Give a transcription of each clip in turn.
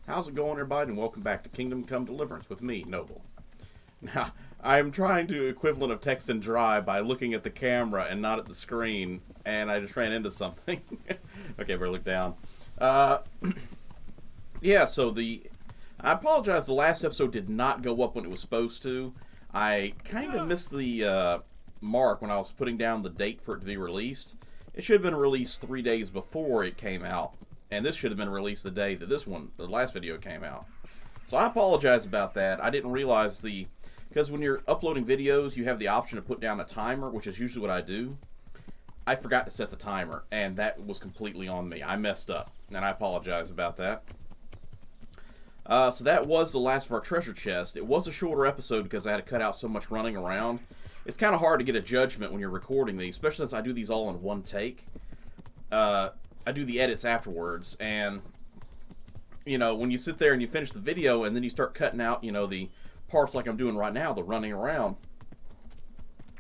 How's it going, everybody, and welcome back to Kingdom Come Deliverance with me, Noble. Now, I'm trying to equivalent of text and drive by looking at the camera and not at the screen, and I just ran into something. Okay, better look down. Yeah, so I apologize, the last episode did not go up when it was supposed to. I kind of missed the mark when I was putting down the date for it to be released. It should have been released 3 days before it came out. And this should have been released the day that the last video came out. So I apologize about that. I didn't realize because when you're uploading videos, you have the option to put down a timer, which is usually what I do. I forgot to set the timer, and that was completely on me. I messed up, and I apologize about that. So that was the last of our treasure chest. It was a shorter episode because I had to cut out so much running around. It's kind of hard to get a judgment when you're recording these, especially since I do these all in one take. I do the edits afterwards, and you know, when you sit there and you finish the video and then you start cutting out, you know, the parts like I'm doing right now, the running around.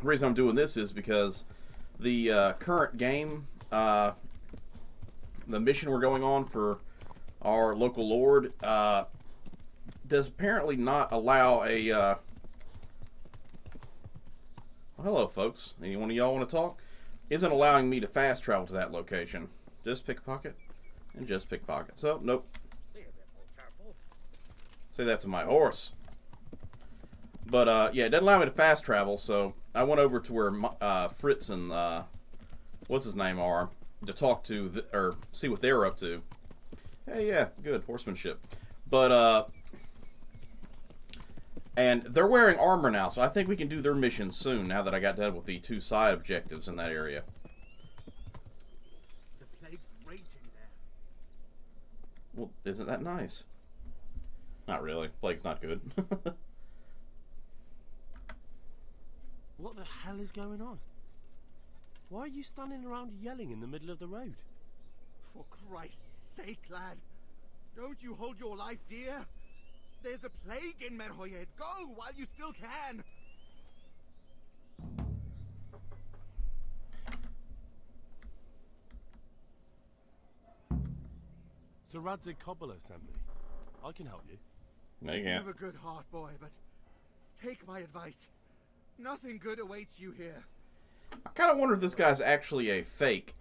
The reason I'm doing this is because the current game, the mission we're going on for our local lord, does apparently not allow a well, hello folks, anyone of y'all want to talk? Isn't allowing me to fast travel to that location. Just pickpocket and just pickpocket. So, nope. Say that to my horse. But, yeah, it doesn't allow me to fast travel, so I went over to where Fritz and, what's his name are, to talk to, or see what they're up to. Hey, yeah, good, horsemanship. But, and they're wearing armor now, so I think we can do their mission soon, now that I got done with the 2 side objectives in that area. Well, isn't that nice? Not really. Plague's not good. What the hell is going on? Why are you standing around yelling in the middle of the road? For Christ's sake, lad. Don't you hold your life dear? There's a plague in Merhoyed. Go while you still can. Sir Radzig Cobbler sent me. I can help you. No, you You can't. have a good heart, boy, but take my advice. Nothing good awaits you here. I kind of wonder if this guy's actually a fake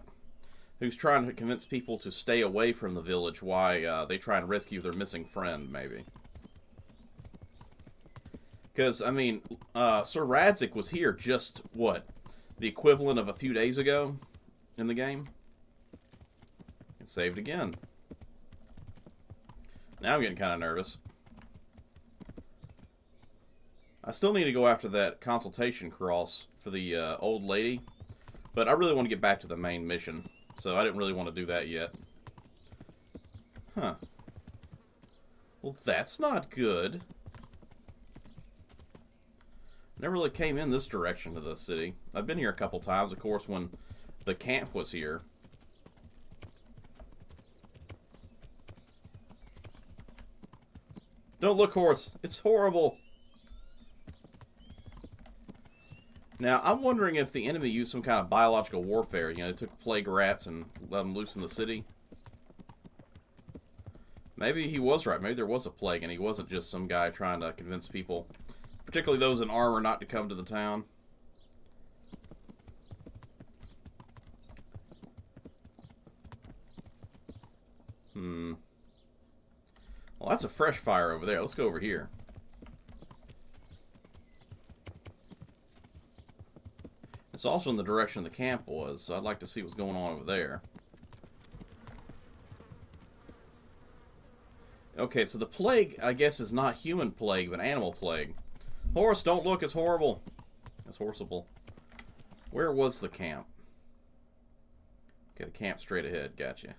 who's trying to convince people to stay away from the village while they try and rescue their missing friend, maybe. Because, I mean, Sir Radzig was here just, what, the equivalent of a few days ago in the game? And saved again. Now I'm getting kind of nervous. I still need to go after that consultation cross for the old lady, but I really want to get back to the main mission, so I didn't really want to do that yet. Huh. Well, that's not good. Never really came in this direction to the city. I've been here a couple times, of course, when the camp was here. Don't look, horse. It's horrible. Now, I'm wondering if the enemy used some kind of biological warfare. You know, they took plague rats and let them loose in the city. Maybe he was right. Maybe there was a plague and he wasn't just some guy trying to convince people, particularly those in armor, not to come to the town. Well, that's a fresh fire over there. Let's go over here. It's also in the direction the camp was, so I'd like to see what's going on over there. Okay, so the plague, I guess, is not human plague, but animal plague. Horse, don't look, it's horrible. It's horseable. Where was the camp? Okay, the camp straight ahead, gotcha.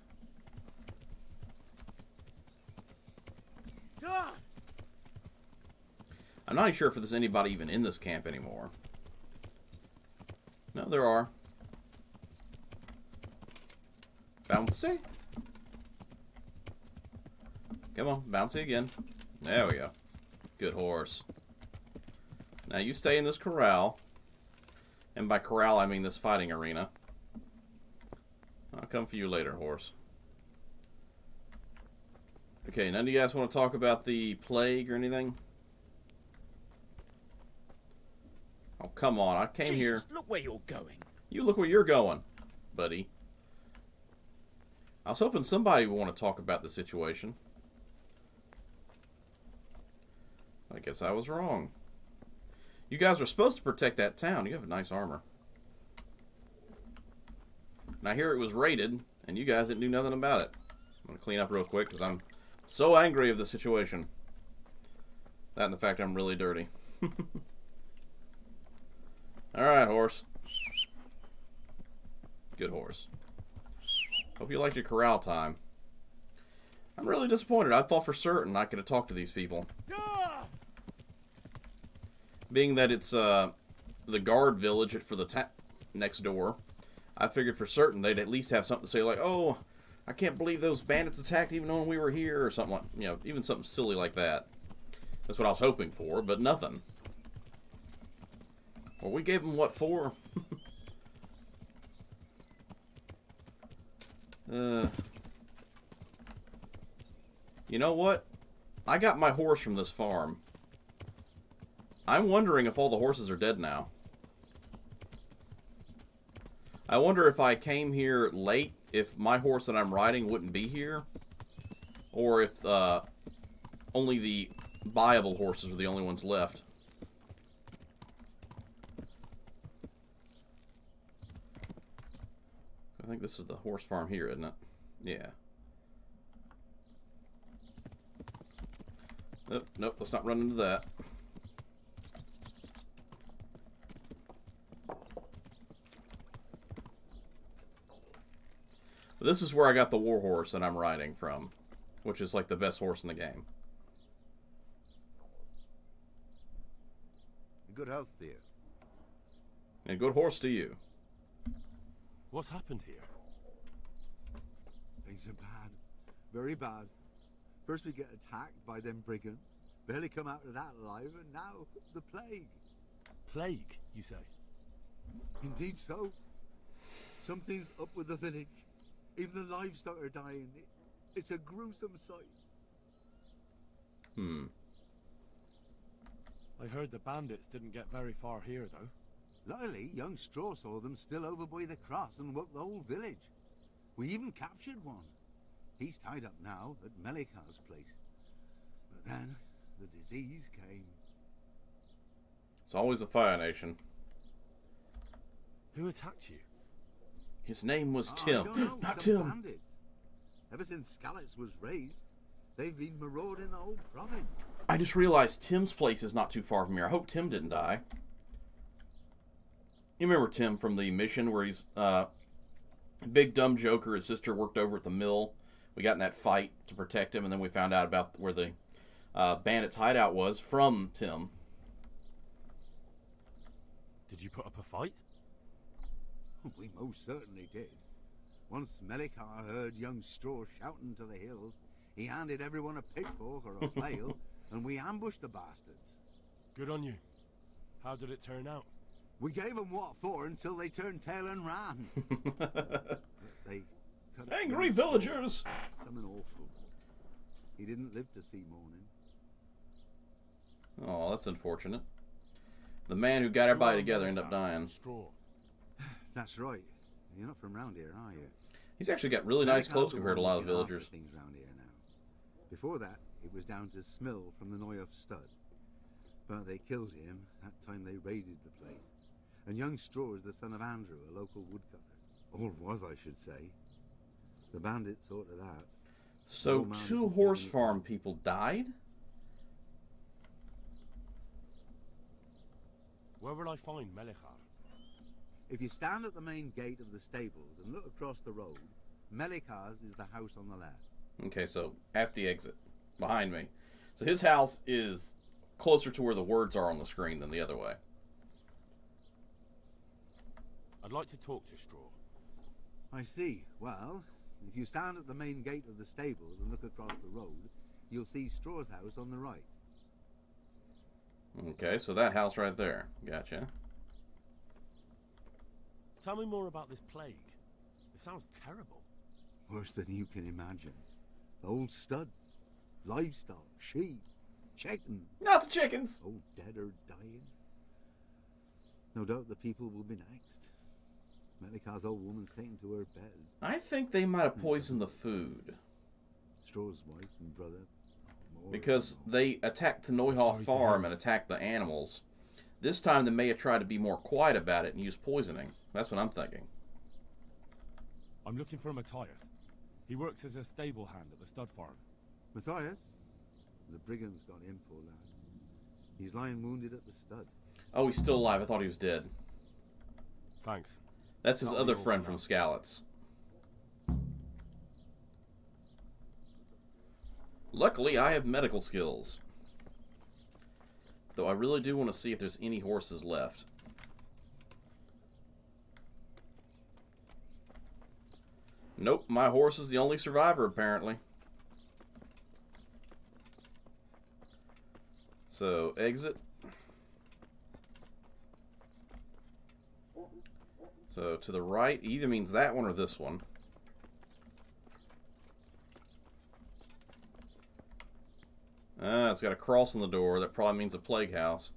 I'm not even sure if there's anybody even in this camp anymore. No, there are. Bouncy? Come on, bouncy again. There we go. Good horse. Now you stay in this corral. And by corral, I mean this fighting arena. I'll come for you later, horse. Okay, none of you guys want to talk about the plague or anything? Oh, come on. I came here. Look where you're going. You look where you're going, buddy. I was hoping somebody would want to talk about the situation. I guess I was wrong. You guys are supposed to protect that town. You have nice armor. And I hear it was raided, and you guys didn't do nothing about it. I'm going to clean up real quick, because I'm so angry of the situation. That and the fact I'm really dirty. Alright, horse. Good horse. Hope you liked your corral time. I'm really disappointed. I thought for certain I could have talked to these people. Being that it's the guard village for the next door, I figured for certain they'd at least have something to say like, oh, I can't believe those bandits attacked even when we were here, or something like, you know, even something silly like that. That's what I was hoping for, but nothing. Well, we gave them what for? You know what? I got my horse from this farm. I'm wondering if all the horses are dead now. I wonder if I came here late, if my horse that I'm riding wouldn't be here. Or if only the viable horses were the only ones left. I think this is the horse farm here, isn't it? Yeah. Nope, nope, let's not run into that. This is where I got the war horse that I'm riding from, which is like the best horse in the game. Good health, dear. And good horse to you. What's happened here? Things are bad. Very bad. First we get attacked by them brigands. Barely come out of that alive, and now the plague. Plague, you say? Indeed so. Something's up with the village. Even the livestock are dying. It's a gruesome sight. I heard the bandits didn't get very far here, though. Luckily, young Straw saw them still over by the cross and woke the whole village. We even captured one. He's tied up now at Melikar's place. But then, the disease came. It's always a Fire Nation. Who attacked you? His name was I Tim, don't know, not some Tim. bandits. Ever since Skalitz was raised, they've been marauding the whole province. I just realized Tim's place is not too far from here. I hope Tim didn't die. You remember Tim from the mission where he's big dumb joker, his sister worked over at the mill. We got in that fight to protect him, and then we found out about where the bandits' hideout was from Tim. Did you put up a fight? We most certainly did. Once Melikar heard young Straw shouting to the hills, he handed everyone a pitchfork or a flail, and we ambushed the bastards. Good on you. How did it turn out? We gave them what for until they turned tail and ran. They cut Angry villagers! Something awful. He didn't live to see morning. Oh, that's unfortunate. The man who got everybody together ended up dying. Straw. That's right. You're not from round here, are you? He's actually got really nice Melikar's clothes the compared to a one lot of looking after villagers. things round here now. Before that, it was down to Smill from the Noy of Stud. But they killed him that time they raided the place. And young Straw is the son of Andrew, a local woodcutter. Or was, I should say. The bandits sorted that. So No man two is horse getting it farm back. people died? Where will I find Melikar? If you stand at the main gate of the stables and look across the road, Melikar's is the house on the left. Okay, so at the exit, behind me. So his house is closer to where the words are on the screen than the other way. I'd like to talk to Straw. I see. Well, if you stand at the main gate of the stables and look across the road, you'll see Straw's house on the right. Okay, so that house right there. Gotcha. Tell me more about this plague. It sounds terrible. Worse than you can imagine. Old Stud. livestock, sheep, chickens. Not the chickens. All dead or dying. No doubt the people will be next. Melika's old woman's taken to her bed. I think they might have poisoned the food. Straw's wife and brother. Because they attacked the Neuhoff farm and attacked the animals. This time they may have tried to be more quiet about it and use poisoning. That's what I'm thinking. I'm looking for Matthias. He works as a stable hand at the stud farm. Matthias? The brigands got him, poor lad. He's lying wounded at the stud. Oh, he's still alive. I thought he was dead. Thanks. That's his other friend from Skalitz. Luckily, I have medical skills. Though I really do want to see if there's any horses left. Nope, my horse is the only survivor, apparently. So, exit. So, to the right either means that one or this one. It's got a cross on the door. That probably means a plague house.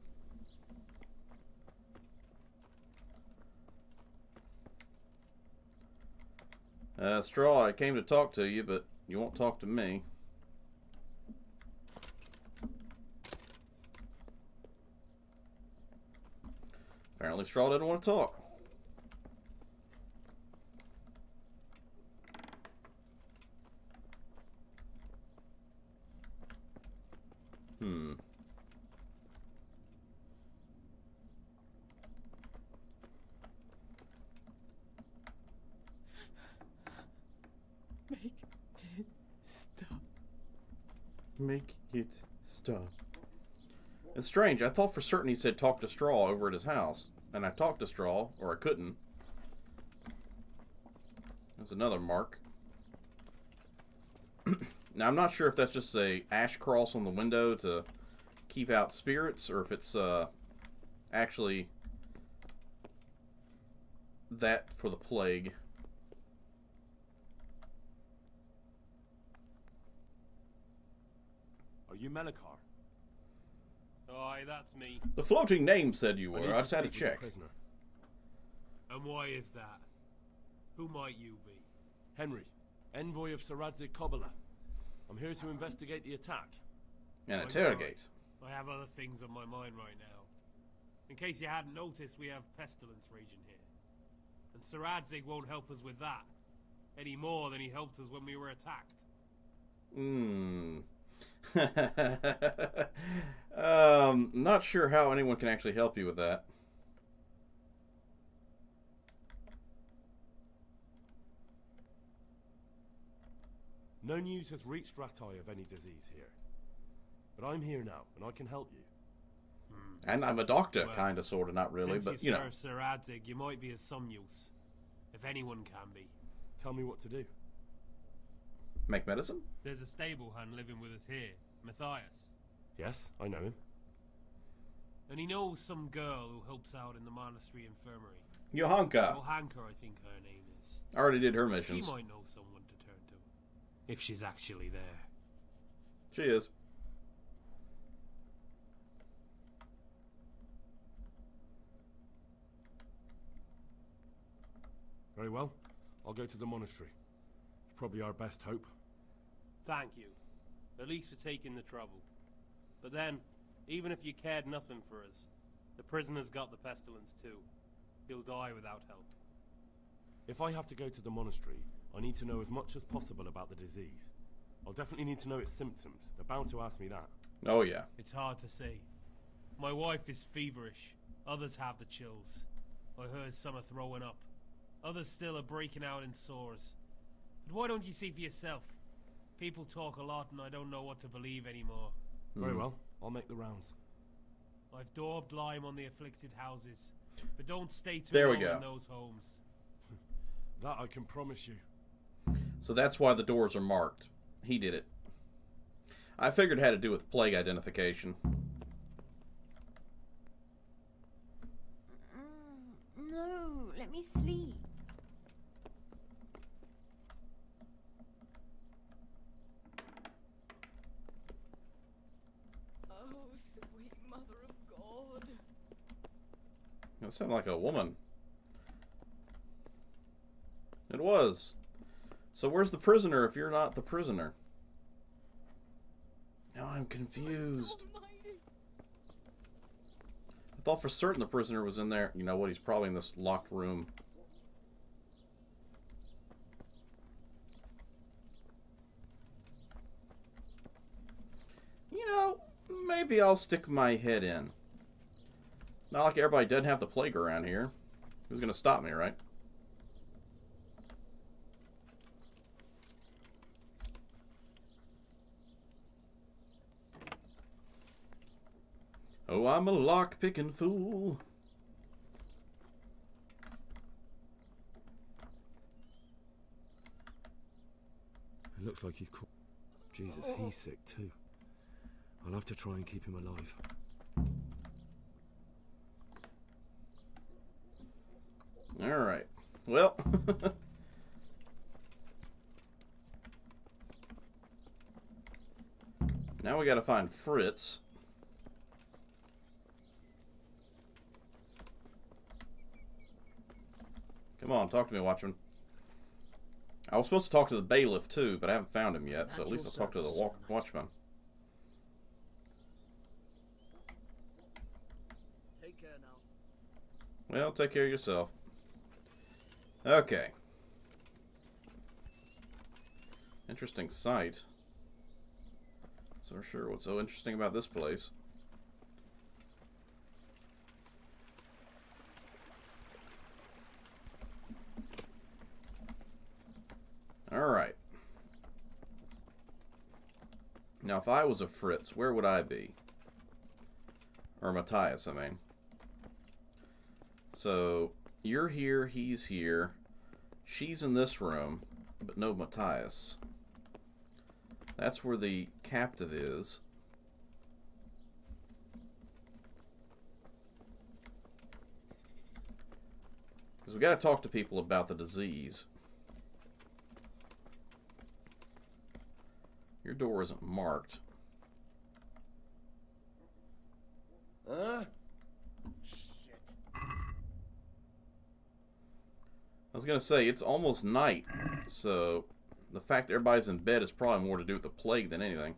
Straw, I came to talk to you, but you won't talk to me. Apparently Straw doesn't want to talk. Make it stop. Make it stop. It's strange. I thought for certain he said talk to Straw over at his house. And I talked to Straw, or I couldn't. There's another mark. Now, I'm not sure if that's just a ash cross on the window to keep out spirits, or if it's actually that for the plague. Are you Melikar? Aye, that's me. The floating name said you were. I just had to speak with the check. prisoner. And why is that? Who might you be? Henry, envoy of Saradzik Kobala. I'm here to investigate the attack. And I'm interrogate. sorry. I have other things on my mind right now. In case you hadn't noticed, we have pestilence raging here. And Saradzig won't help us with that. Any more than he helped us when we were attacked. Not sure how anyone can actually help you with that. No news has reached Ratai of any disease here. But I'm here now, and I can help you. And I'm a doctor, Well, kinda, sorta, not really, Since but you you know. serve Saradzig, you might be of some use. If anyone can be. Tell me what to do. Make medicine? There's a stable hand living with us here, Matthias. Yes, I know him. And he knows some girl who helps out in the monastery infirmary. Johanka. Johanka, I think her name is. I already did her She missions. might know someone to turn to. If she's actually there. She is. Very well. I'll go to the monastery. It's probably our best hope. Thank you. At least for taking the trouble. But then, even if you cared nothing for us, the prisoner's got the pestilence too. He'll die without help. If I have to go to the monastery, I need to know as much as possible about the disease. I'll definitely need to know its symptoms. They're bound to ask me that. Oh, yeah. It's hard to say. My wife is feverish. Others have the chills. I heard some are throwing up. Others still are breaking out in sores. But why don't you see for yourself? People talk a lot and I don't know what to believe anymore. Very well. I'll make the rounds. I've daubed lime on the afflicted houses. But don't stay too There we long go. in those homes. That I can promise you. So that's why the doors are marked. He did it. I figured it had to do with plague identification. No, let me sleep. sweet mother of God. That sounded like a woman. It was. So where's the prisoner if you're not the prisoner? Now I'm confused. I thought for certain the prisoner was in there. You know what? He's probably in this locked room. You know, maybe I'll stick my head in. Not like everybody doesn't have the plague around here. Who's going to stop me, right? Oh, I'm a lock-picking fool. It looks like he's caught. Jesus, he's sick too. I'll have to try and keep him alive. Alright. Well. Now we gotta find Fritz. Come on, talk to me, Watchman. I was supposed to talk to the bailiff too, but I haven't found him yet, so at least I'll talk to the Watchman. Take care now. Well, take care of yourself. Okay. Interesting sight. So sure, what's so interesting about this place? Alright. Now, if I was a Fritz, where would I be? Or Matthias, I mean. So, you're here, he's here. She's in this room, but no Matthias. That's where the captive is. Because we got to talk to people about the disease. Your door isn't marked. Huh? Shit. I was going to say, it's almost night, so the fact that everybody's in bed is probably more to do with the plague than anything.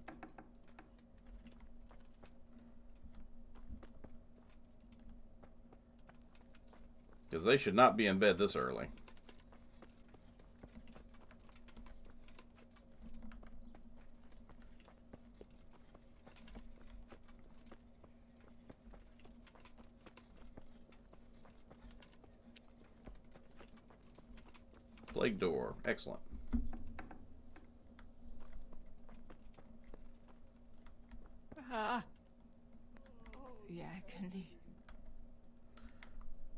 Because they should not be in bed this early. Plague door. Excellent. Yeah,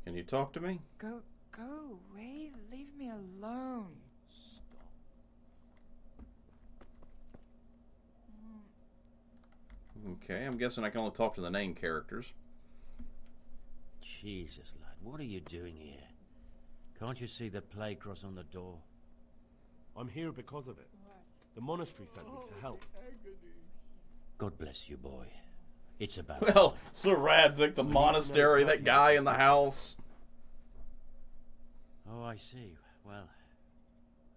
Can you talk to me? go away. Leave me alone. Okay, I'm guessing I can only talk to the named characters. Jesus, lad, what are you doing here? Can't you see the plague cross on the door? I'm here because of it. The monastery sent me to help. God bless you, boy. It's about... Well, Sir Radzik, the monastery, that guy in the house. Oh, I see. Well,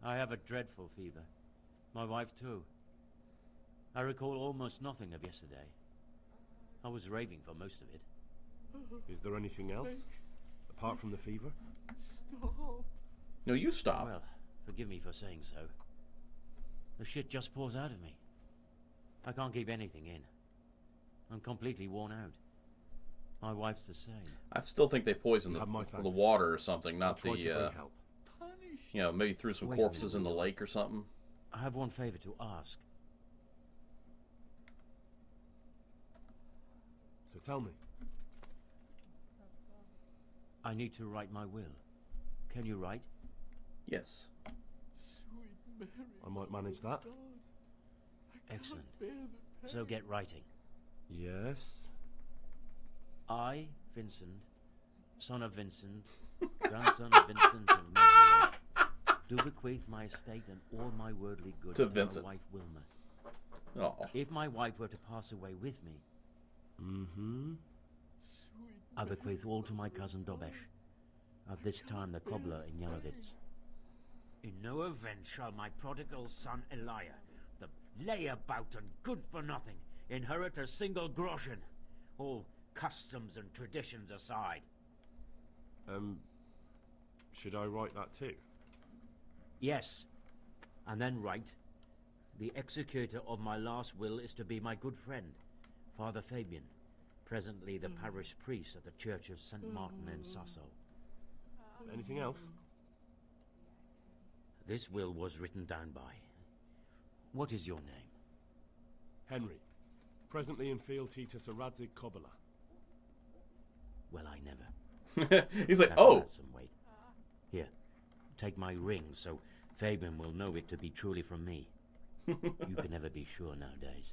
I have a dreadful fever. My wife, too. I recall almost nothing of yesterday. I was raving for most of it. Is there anything else? Apart from the fever? Stop. No, you stop. Well, forgive me for saying so. The shit just pours out of me. I can't keep anything in. I'm completely worn out. My wife's the same. I still think they poisoned You have my the thanks. water or something, not I'll try to the, bring help. you know, maybe threw some Wait a corpses in minute. the lake or something. I have one favor to ask. So tell me. I need to write my will. Can you write? Yes. Sweet Mary. I might manage that. God. Excellent. Bear the So get writing. Yes. I, Vincent, son of Vincent, grandson of Vincent of Mary, do bequeath my estate and all my worldly goods To to Vincent. my wife Wilma. Oh. If my wife were to pass away with me, Mm-hmm. I bequeath all to my cousin Dobesh, at this time the cobbler in Yanovitz. In no event shall my prodigal son Elia, the layabout and good-for-nothing, inherit a single groschen, all customs and traditions aside. Should I write that too? Yes, and then write, the executor of my last will is to be my good friend, Father Fabian, presently the parish priest at the Church of St. Martin in Sasso. Anything else? This will was written down by. What is your name? Henry. Presently in fealty to Sir Radzig Kobyla. Well, I never. He's like, That oh, has some weight. Here, take my ring so Fabian will know it to be truly from me. You can never be sure nowadays.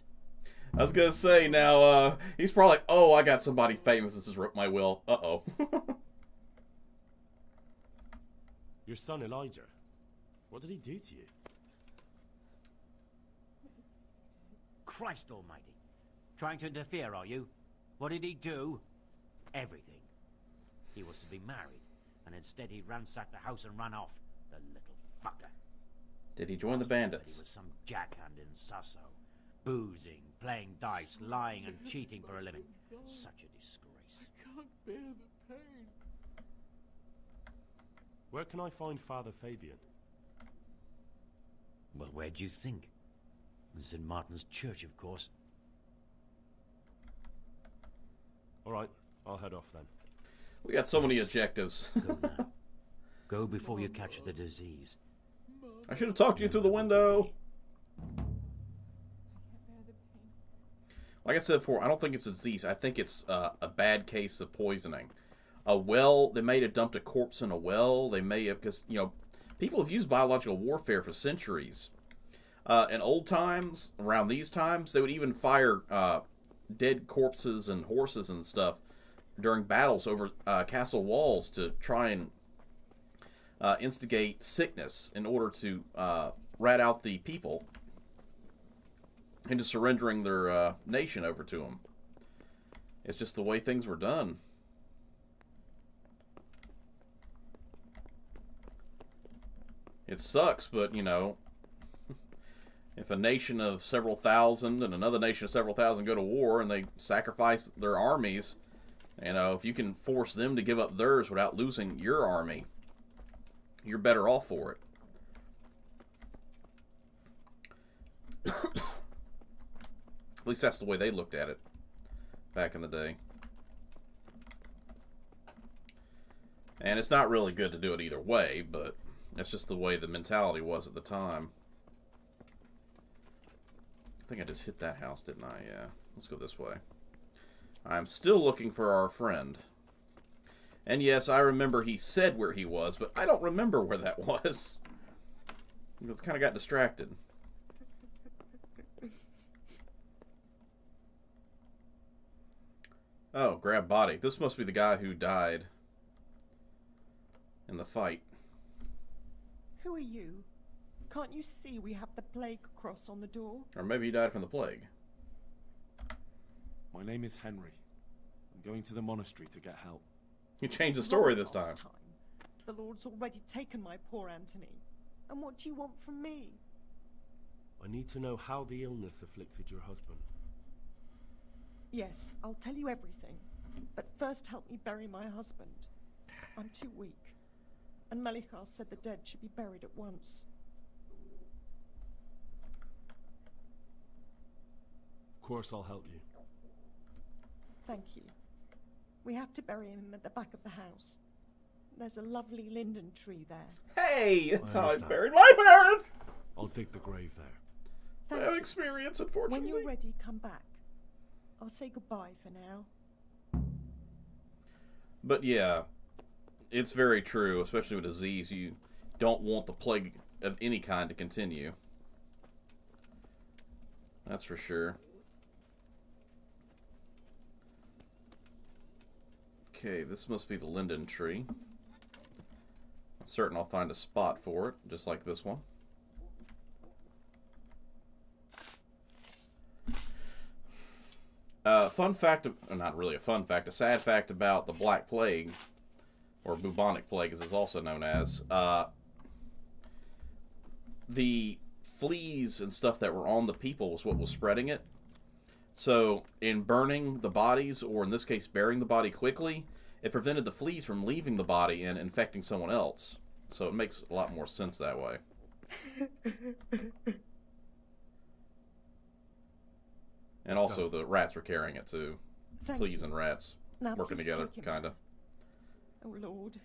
I was gonna say now. He's probably like, oh, I got somebody famous. This has wrote my will. Uh-oh. Your son Elijah. What did he do to you? Christ almighty. Trying to interfere, are you? What did he do? Everything. He was to be married, and instead he ransacked the house and ran off. The little fucker. Did he join the He bandits? was some jackhand in Sasso. Boozing, playing dice, lying and cheating for a living. Such a disgrace. Can't bear the pain. Where can I find Father Fabian? Well, where do you think? In St. Martin's Church, of course. Alright, I'll head off then. We got so many objectives. Go now. Go before you catch the disease. I should have talked to you through the window. Like I said before, I don't think it's a disease. I think it's a bad case of poisoning. A well, they may have dumped a corpse in a well. They may have, because, you know, people have used biological warfare for centuries. In old times, around these times, they would even fire dead corpses and horses and stuff during battles over castle walls to try and instigate sickness in order to rat out the people into surrendering their nation over to them. It's just the way things were done. It sucks, but, you know, if a nation of several thousand and another nation of several thousand go to war and they sacrifice their armies, you know, if you can force them to give up theirs without losing your army, you're better off for it. At least that's the way they looked at it back in the day. And it's not really good to do it either way, but that's just the way the mentality was at the time. I think I just hit that house, didn't I? Yeah. Let's go this way. I'm still looking for our friend. And yes, I remember he said where he was, but I don't remember where that was. I kind of got distracted. Oh, grab body. This must be the guy who died in the fight. Who are you? Can't you see we have the plague cross on the door? Or maybe he died from the plague. My name is Henry. I'm going to the monastery to get help. You changed the It's story wrong this time. last The Lord's already taken my poor Anthony. And what do you want from me? I need to know how the illness afflicted your husband. Yes, I'll tell you everything. But first help me bury my husband. I'm too weak. And Melichar said the dead should be buried at once. Of course I'll help you. Thank you. We have to bury him at the back of the house. There's a lovely linden tree there. Hey, that's I how I understand. buried my parents. I'll dig the grave there. I Thank have you. experience, unfortunately. When you're ready, come back. I'll say goodbye for now. But yeah, it's very true, especially with disease. You don't want the plague of any kind to continue. That's for sure. Okay, this must be the linden tree. I'm certain I'll find a spot for it, just like this one. fun fact, not really a fun fact, a sad fact about the Black Plague, or bubonic plague as it's also known as, the fleas and stuff that were on the people was what was spreading it. So, in burning the bodies, or in this case, burying the body quickly, it prevented the fleas from leaving the body and infecting someone else. So it makes a lot more sense that way. And also the rats were carrying it too. Fleas and rats working together, kinda. Oh, Lord.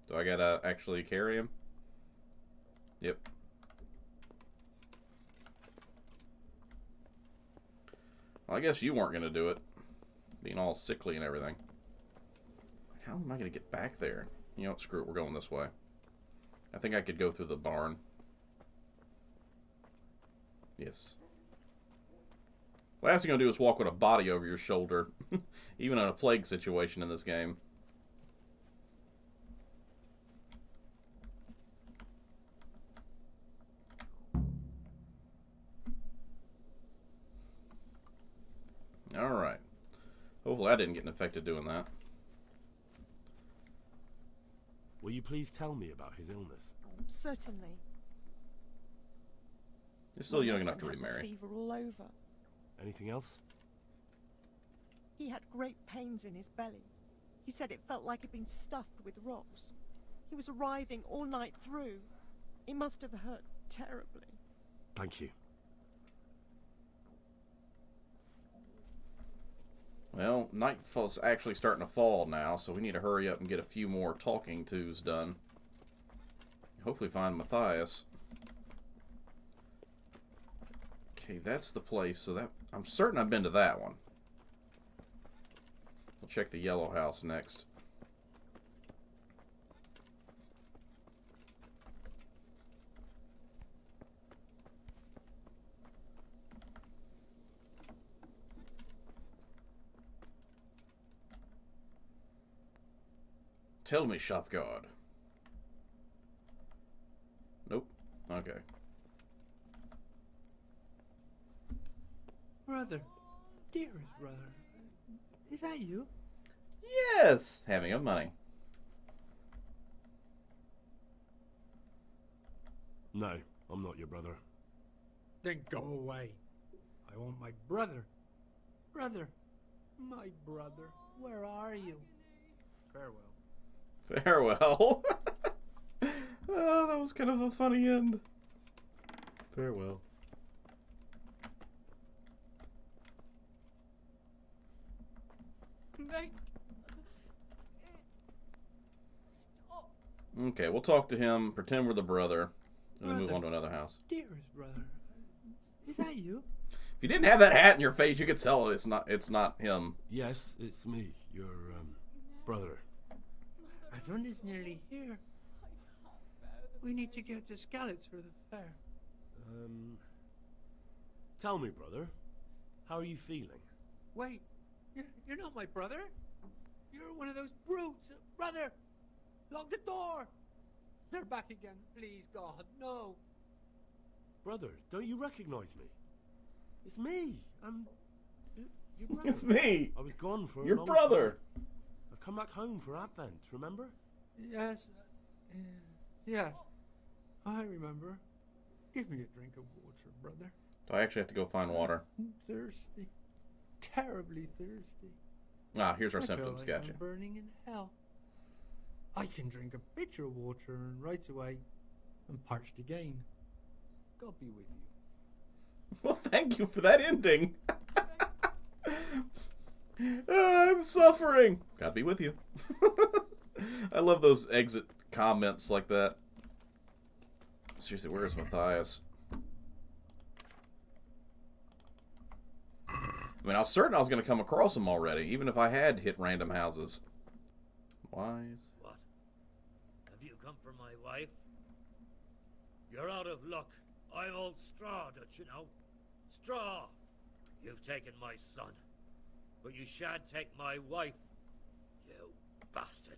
Do I gotta actually carry him? Yep. Well, I guess you weren't gonna do it. Being all sickly and everything. How am I gonna get back there? You know what, screw it, we're going this way. I think I could go through the barn. Yes. Last thing you're gonna do is walk with a body over your shoulder. Even in a plague situation in this game. Alright. Hopefully I didn't get infected doing that. Will you please tell me about his illness? Certainly. You're still young My enough to husband had the remarry. fever all over. Anything else? He had great pains in his belly. He said it felt like it'd been stuffed with rocks. He was writhing all night through. It must have hurt terribly. Thank you. Well, nightfall's actually starting to fall now, so we need to hurry up and get a few more talking tos done. Hopefully find Matthias. Okay, that's the place, so that... I'm certain I've been to that one. We'll check the yellow house next. Tell me, shop guard. Nope. Okay. Brother, dearest brother, is that you? Yes! Hand me your money. No, I'm not your brother. Then go away. I want my brother. Brother, my brother, where are you? Farewell. Farewell. Oh, that was kind of a funny end. Farewell. Meg. Stop. Okay, we'll talk to him, pretend we're the brother, and then move Brother. on to another house. Dearest brother, is that you? If you didn't have that hat in your face, you could tell it's not him. Yes, it's me, your brother. My friend is nearly here. We need to get the scallops for the fair. Tell me, brother, how are you feeling? Wait, you're not my brother? You're one of those brutes. Brother, lock the door. They're back again. Please, God, no. Brother, don't you recognize me? It's me. I'm your brother. It's me, I was gone for your a long brother. time. I've come back home for Advent, remember? Yes, yes, I remember. Give me a drink of water, brother. Do I actually have to go find water? I'm thirsty, terribly thirsty. Ah, here's our I feel symptoms. like Gotcha. I'm burning in hell. I can drink a pitcher of water and right away I'm parched again. God be with you. Well, thank you for that ending. I'm suffering. God be with you. I love those exit comments like that. Seriously, where is Matthias? I mean, I was certain I was going to come across him already, even if I had hit random houses. Wise. What? Have you come for my wife? You're out of luck. I'm old Straw, don't you know? Straw! You've taken my son, but you shan't take my wife, you bastard.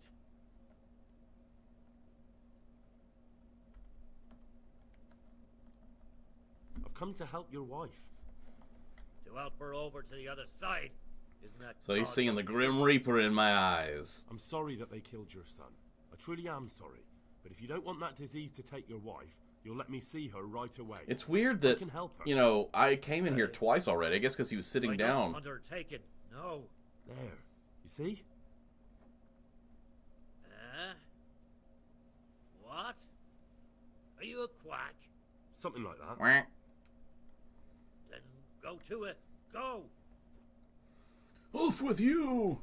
I've come to help your wife. To to help her over to the other side. Isn't that So he's God's seeing the own Grim truth? Reaper in my eyes. I'm sorry that they killed your son. I truly am sorry. But if you don't want that disease to take your wife, you'll let me see her right away. It's weird I that, can help her. you know, I came in here twice already. I guess because he was sitting I down. don't undertake it. No. There. You see? What? Are you a quack? Something like that. Quack. Then go to it. Go! Off with you!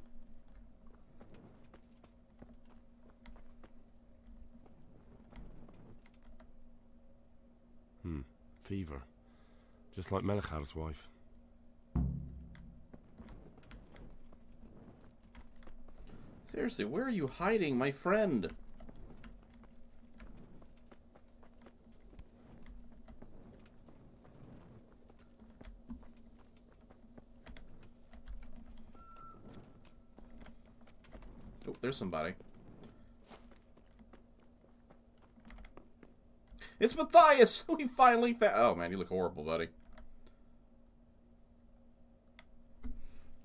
Fever. Just like Melichar's wife. Seriously, where are you hiding, my friend? Oh, there's somebody. It's Matthias! We finally found... Oh, man, you look horrible, buddy.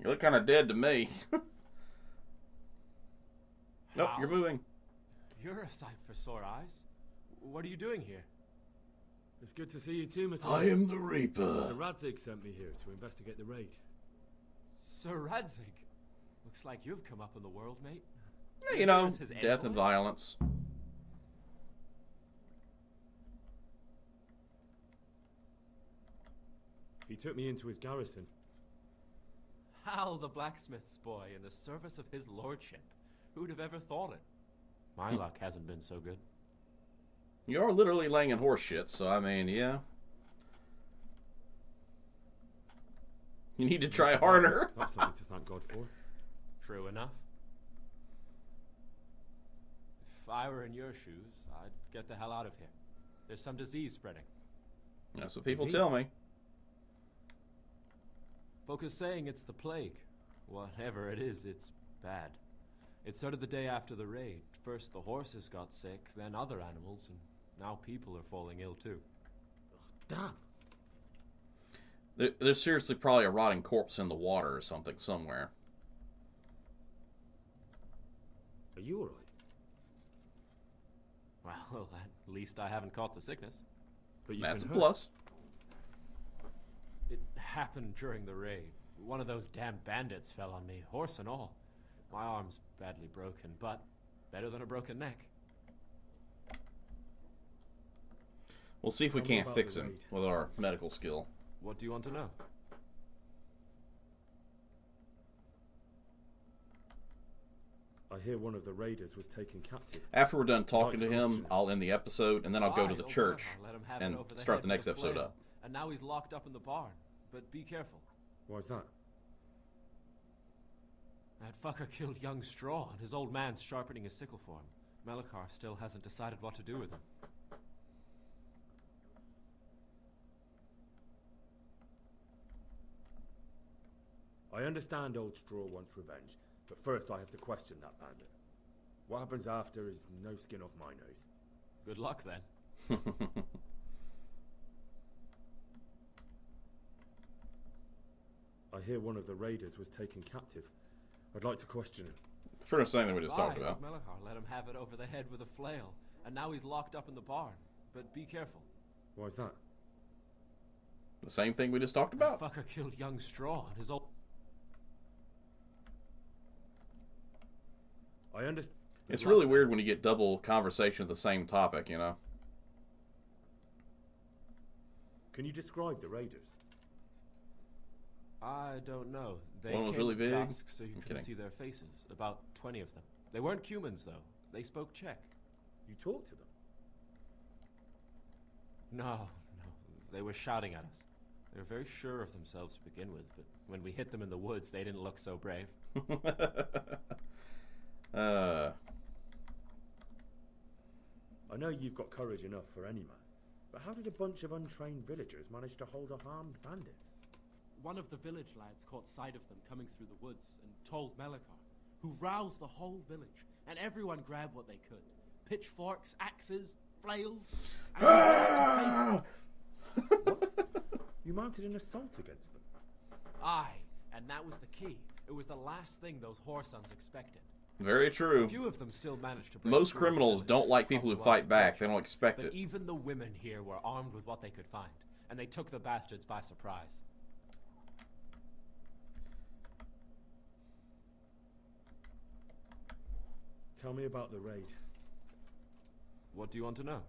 You look kind of dead to me. Nope, you're moving. You're a sight for sore eyes. What are you doing here? It's good to see you too, Matthias. I am the Reaper. Sir Radzig sent me here to investigate the raid. Sir Radzig. Looks like you've come up in the world, mate. Yeah, you know, Where's his death and envoy? violence. He took me into his garrison. Hal the blacksmith's boy in the service of his lordship. Who'd have ever thought it? My luck hasn't been so good. You are literally laying in horse shit, so I mean, yeah. You need to try harder. That's something to thank God for. True enough. If I were in your shoes, I'd get the hell out of here. There's some disease spreading. That's what people tell me. Folk are saying it's the plague. Whatever it is, it's bad. It started the day after the raid. First the horses got sick, then other animals, and now people are falling ill too. Damn. There's seriously probably a rotting corpse in the water or something somewhere. Are you alright? Well, at least I haven't caught the sickness. But That's a been hurt. plus. It happened during the raid. One of those damn bandits fell on me, horse and all. My arm's badly broken, but better than a broken neck. We'll see if we Tell me can't about fix the him raid. with our medical skill. What do you want to know? I hear one of the raiders was taken captive. After we're done talking to Right, him, question. I'll end the episode, and then I'll go to Aye, the oh, church well, let him have it and over the start head the with next a episode flail. up. And now he's locked up in the barn. But be careful. Why's that? That fucker killed young Straw, and his old man's sharpening his sickle for him. Melikar still hasn't decided what to do with him. I understand old Straw wants revenge, but first I have to question that bandit. What happens after is no skin off my nose. Good luck, then. I hear one of the raiders was taken captive. I'd like to question him. It's pretty much the same thing we just talked Aye, about. Melikar let him have it over the head with a flail, and now he's locked up in the barn. But be careful. Why's that? The same thing we just talked That about. fucker killed young Straw, and his old... I understand. It's really weird when you get double conversation of the same topic, you know? Can you describe the raiders? I don't know. They One was came really at big? dusk, so you I'm couldn't kidding. see their faces. About 20 of them. They weren't humans, though. They spoke Czech. You talked to them? No. They were shouting at us. They were very sure of themselves to begin with, but when we hit them in the woods, they didn't look so brave. I know you've got courage enough for any man, but how did a bunch of untrained villagers manage to hold off armed bandits? One of the village lads caught sight of them coming through the woods and told Melikar, who roused the whole village, and everyone grabbed what they could. Pitchforks, axes, flails... What? You mounted an assault against them? that was the key. It was the last thing those whoresons expected. Very true. A few of them still managed to break Most through criminals the don't like people who fight back. They don't expect but it. even the women here were armed with what they could find, and they took the bastards by surprise. Tell me about the raid. What do you want to know?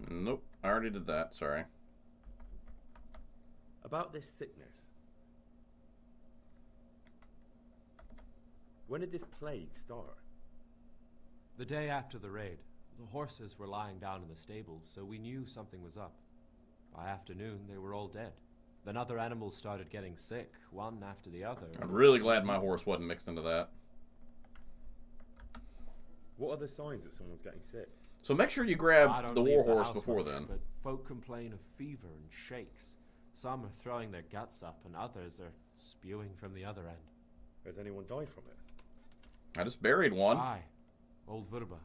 Nope, I already did that. Sorry. About this sickness. When did this plague start? The day after the raid. The horses were lying down in the stables, so we knew something was up. By afternoon, they were all dead. Then other animals started getting sick, one after the other. I'm really glad my horse wasn't mixed into that. What are the signs that someone's getting sick? So make sure you I grab don't the leave war the horse house before much, then. But folk complain of fever and shakes. Some are throwing their guts up, and others are spewing from the other end. Has anyone died from it? I just buried one. Aye, old Verba.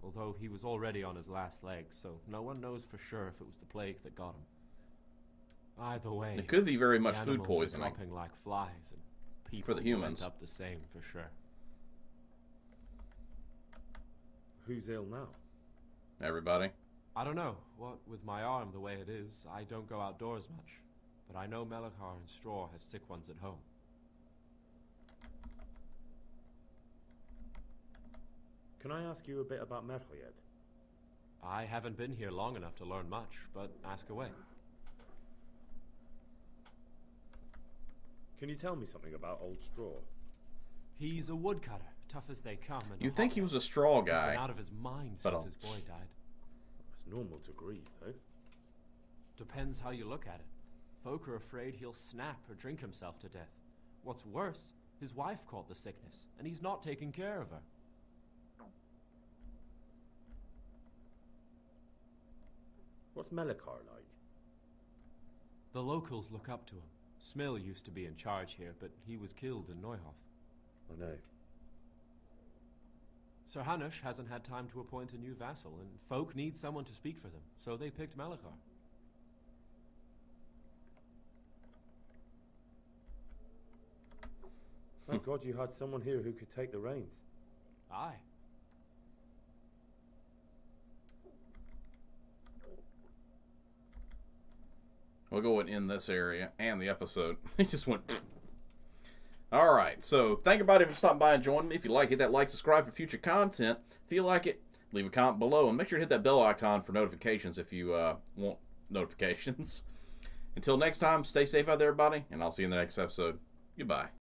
Although he was already on his last legs, so no one knows for sure if it was the plague that got him. Either way, It could be very much the food animals are poisoning. dropping like flies, and people For the humans. went up the same for sure. Who's ill now? Everybody. I don't know. What with my arm the way it is, I don't go outdoors much. But I know Melachar and Straw have sick ones at home. Can I ask you a bit about Merhoyed? I haven't been here long enough to learn much, but ask away. Can you tell me something about Old Straw? He's a woodcutter, tough as they come. And You'd think he was a straw He's guy. been out of his mind but since his boy died. It's normal to grieve, though. Depends how you look at it. Folk are afraid he'll snap or drink himself to death. What's worse, his wife caught the sickness, and he's not taking care of her. What's Melachar like? The locals look up to him. Smill used to be in charge here, but he was killed in Neuhof. I know. Sir Hanush hasn't had time to appoint a new vassal, and folk need someone to speak for them, so they picked Melachar. Thank God you had someone here who could take the reins. Aye. We'll go and end this area and the episode. It just went... Alright, so thank everybody for stopping by and joining me. If you like, hit that like, subscribe for future content. If you like it, leave a comment below. And make sure to hit that bell icon for notifications if you want notifications. Until next time, stay safe out there, everybody. And I'll see you in the next episode. Goodbye.